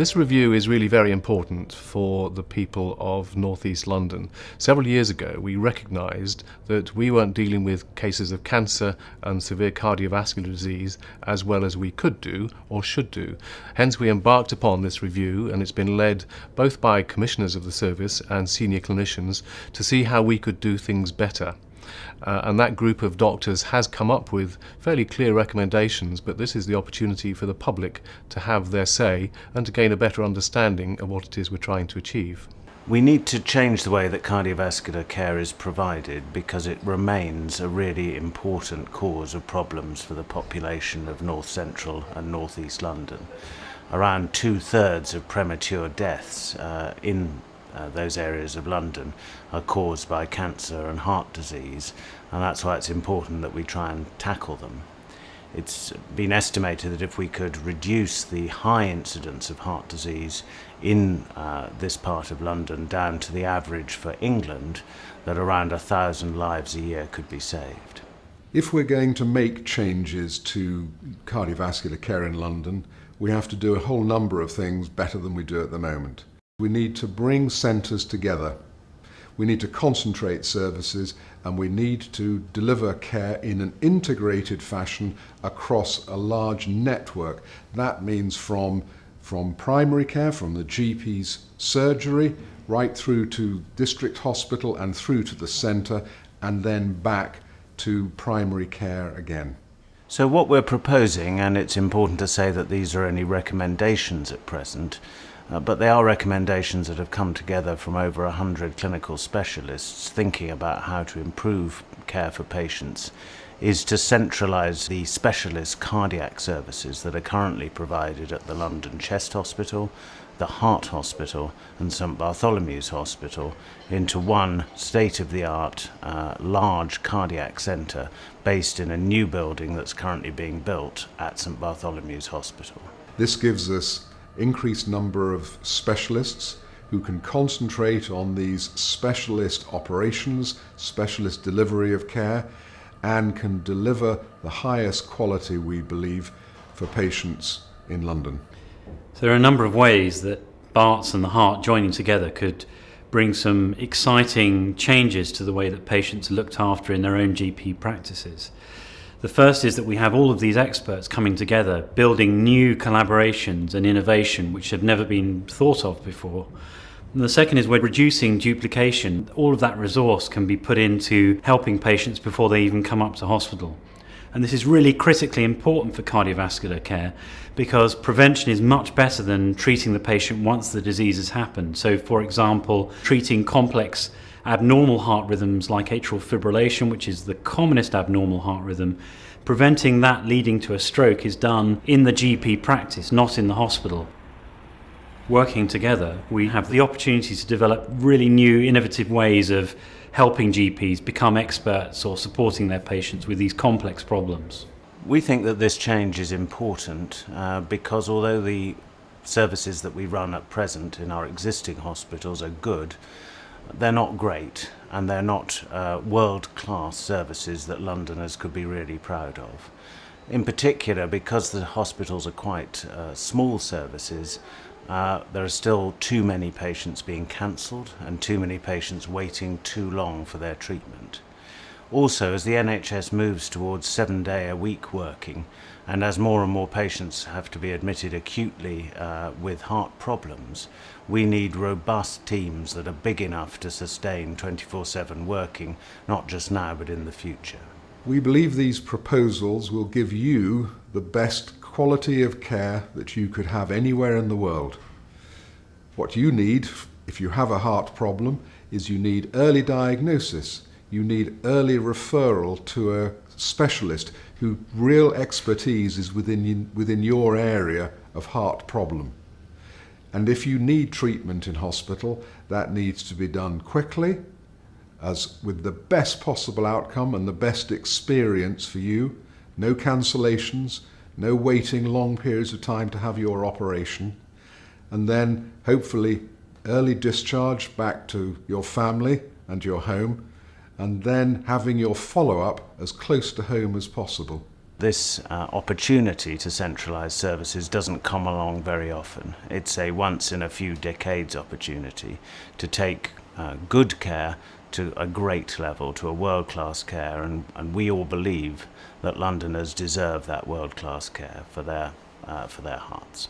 This review is really very important for the people of North East London. Several years ago, we recognised that we weren't dealing with cases of cancer and severe cardiovascular disease as well as we could do or should do. Hence, we embarked upon this review, and it's been led both by commissioners of the service and senior clinicians to see how we could do things better. And that group of doctors has come up with fairly clear recommendations, but this is the opportunity for the public to have their say and to gain a better understanding of what it is we're trying to achieve. We need to change the way that cardiovascular care is provided because it remains a really important cause of problems for the population of North Central and North East London. Around 2/3 of premature deaths in those areas of London are caused by cancer and heart disease, and that's why it's important that we try and tackle them. It's been estimated that if we could reduce the high incidence of heart disease in this part of London down to the average for England, that around 1,000 lives a year could be saved. If we're going to make changes to cardiovascular care in London, we have to do a whole number of things better than we do at the moment. We need to bring centres together. We need to concentrate services, and we need to deliver care in an integrated fashion across a large network. That means from primary care, from the GP's surgery, right through to district hospital and through to the centre, and then back to primary care again. So what we're proposing, and it's important to say that these are only recommendations at present, but they are recommendations that have come together from over 100 clinical specialists thinking about how to improve care for patients, is to centralise the specialist cardiac services that are currently provided at the London Chest Hospital, the Heart Hospital and St Bartholomew's Hospital into one state-of-the-art large cardiac centre based in a new building that's currently being built at St Bartholomew's Hospital. This gives us increased number of specialists who can concentrate on these specialist operations, specialist delivery of care, and can deliver the highest quality, we believe, for patients in London. So there are a number of ways that Barts and the Heart joining together could bring some exciting changes to the way that patients are looked after in their own GP practices. The first is that we have all of these experts coming together, building new collaborations and innovation which have never been thought of before. And the second is we're reducing duplication. All of that resource can be put into helping patients before they even come up to hospital. And this is really critically important for cardiovascular care because prevention is much better than treating the patient once the disease has happened. So, for example, treating complex abnormal heart rhythms like atrial fibrillation, which is the commonest abnormal heart rhythm, preventing that leading to a stroke is done in the GP practice, not in the hospital. Working together, we have the opportunity to develop really new, innovative ways of helping GPs become experts or supporting their patients with these complex problems. We think that this change is important because although the services that we run at present in our existing hospitals are good, they're not great, and they're not world-class services that Londoners could be really proud of. In particular, because the hospitals are quite small services, there are still too many patients being cancelled and too many patients waiting too long for their treatment. Also, as the NHS moves towards 7-day-a-week working, and as more and more patients have to be admitted acutely with heart problems, we need robust teams that are big enough to sustain 24/7 working, not just now but in the future. We believe these proposals will give you the best quality of care that you could have anywhere in the world. What you need, if you have a heart problem, is you need early diagnosis. You need early referral to a specialist whose real expertise is within your area of heart problem. And if you need treatment in hospital, that needs to be done quickly, as with the best possible outcome and the best experience for you. No cancellations, no waiting long periods of time to have your operation. And then hopefully early discharge back to your family and your home, and then having your follow-up as close to home as possible. This opportunity to centralise services doesn't come along very often. It's a once in a few decades opportunity to take good care to a great level, to a world-class care, and we all believe that Londoners deserve that world-class care for their hearts.